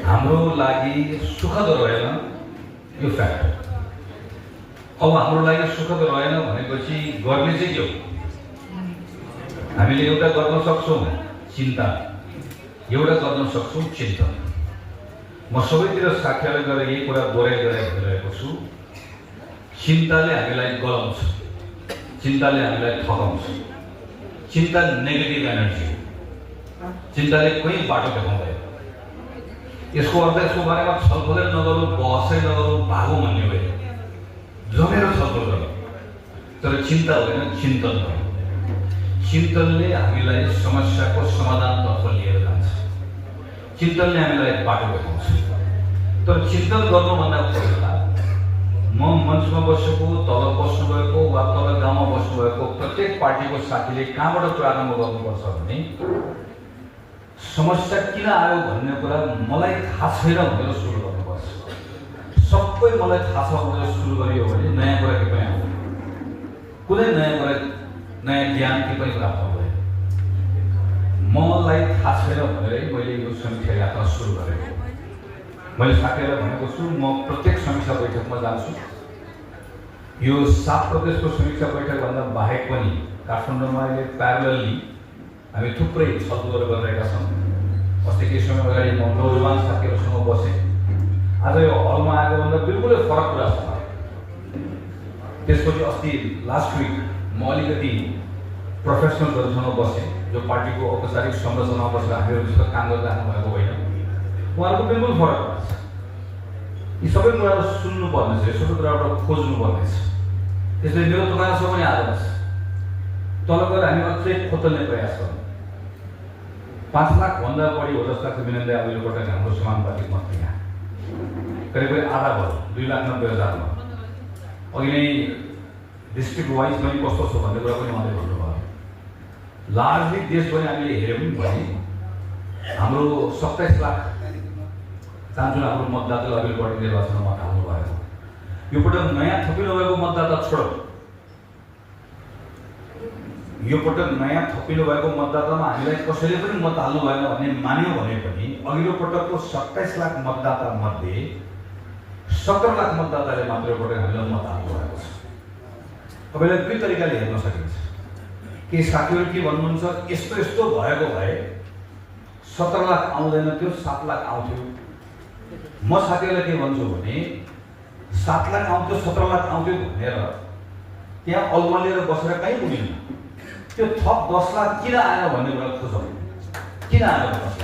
हाम्रो लागि सुखद रहेन यो फ्याक्ट। अब हाम्रो लागि सुखद रहेन भनेपछि गर्ने चाहिँ के हो? हामीले एउटा गर्न सक्छौँ चिन्ता, एउटा गर्न सक्छौँ चिन्तन। म सबैतिर साथीहरूलाई गएर यही कुरा दोहोऱ्याइ भनिरहेको छु। चिन्ताले हामीलाई गलाउँछ, चिन्ताले हामीलाई थकाउँछ। चिन्ता नेगेटिभ एनर्जी हो, चिन्ताले कोही बाटो देखाउँदैन। यसको अर्थ यसको बारेमा छलफलै नगरौँ, बहसै नगरौँ, भागौँ भन्ने होइन। जमेर छलफल गरौँ, तर चिन्ता होइन, चिन्तन गरौँ। चिन्तनले हामीलाई समस्याको समाधानतर्फ लिएर जान्छ, चिन्तनले हामीलाई बाटो देखाउँछ। तर चिन्तन गर्नुभन्दा पहिला म मञ्चमा बसेको, तल बस्नुभएको वा तल गाउँमा बस्नुभएको प्रत्येक पार्टीको साथीले कहाँबाट प्रारम्भ गर्नुपर्छ भने समस्या किन आयो भन्ने कुरा मलाई थाहा छैन भनेर सुरु गर्नुपर्छ। सबै मलाई थाहा छ भनेर सुरु गरियो भने नयाँ कुरा के पनि आउँदैन, कुनै नयाँ कुरा, नयाँ ज्ञान के पनि प्राप्त हुँदैन। मलाई थाहा छैन भनेरै मैले यो समीक्षा यात्रा सुरु गरेको। मैले साथीहरूलाई भनेको छु, म प्रत्येक समीक्षा बैठकमा जान्छु। यो 7 प्रदेशको समीक्षा बैठकभन्दा बाहेक पनि काठमाडौँमा अहिले प्यारलली हामी थुप्रै छलफल गरिरहेका छौँ। अस्ति केही समय अगाडि म नौजवान साथीहरूसँग बसेँ। आज यो हलमा आएको भन्दा बिल्कुलै फरक कुरा छ। त्यसपछि अस्ति लास्ट विक म अलिकति प्रोफेसनल्सहरूसँग बसेँ, जो पार्टीको औपचारिक संरचनामा बसेर हामीहरूसँग काम गरिराख्नु भएको होइन। उहाँहरूको बिल्कुल फरक छ। यी सबै कुराहरू सुन्नुपर्ने छ, सबै कुराबाट खोज्नुपर्ने छ। त्यसले मेरो तपाईँसँग पनि आदत छ। तल गएर हामी अझै खोतल्ने प्रयास गर्छौँ। 5 लाखभन्दा बढी हो जस्तो लाग्छ विनन्द अघिल्लो पटक हाम्रो समानुपातिक मत यहाँ करिब आधा भयो, 2,90,000 अघि नै डिस्ट्रिक्ट वाइज पनि कस्तो छ भन्ने कुरा पनि उहाँले भन्नुभयो। लार्जली देशभरि हामीले हेऱ्यौँ भने हाम्रो 27 लाख चाहन्छु हाम्रो मतदाताले अघिल्लो पटक निर्वाचनमा मत हाल्नु भएको। यो पटक नयाँ थपिनु भएको मतदाता छोड, यो पटक नयाँ थपिनु भएको मतदातामा हामीलाई कसैले पनि मत हाल्नु भएन भन्ने मान्यो भने पनि अघिल्लो पटकको 27 लाख मतदाता मध्ये 17 लाख मतदाताले मात्र यो पटक हामीलाई मत हाल्नु भएको छ। तपाईँलाई दुई तरिकाले हेर्न सकिन्छ। केही साथीहरू के भन्नुहुन्छ, यस्तो यस्तो भएको भए 17 लाख आउँदैन थियो, 7 लाख आउँथ्यो। म साथीहरूलाई के भन्छु भने 7 लाख आउँथ्यो, 17 लाख आउँथ्यो भनेर त्यहाँ अल्मलिएर बसेर कहीँ पुगिन्न। त्यो थप 10 लाख किन आयो भन्ने कुरा खोजौँ। किन आयो 10 लाख?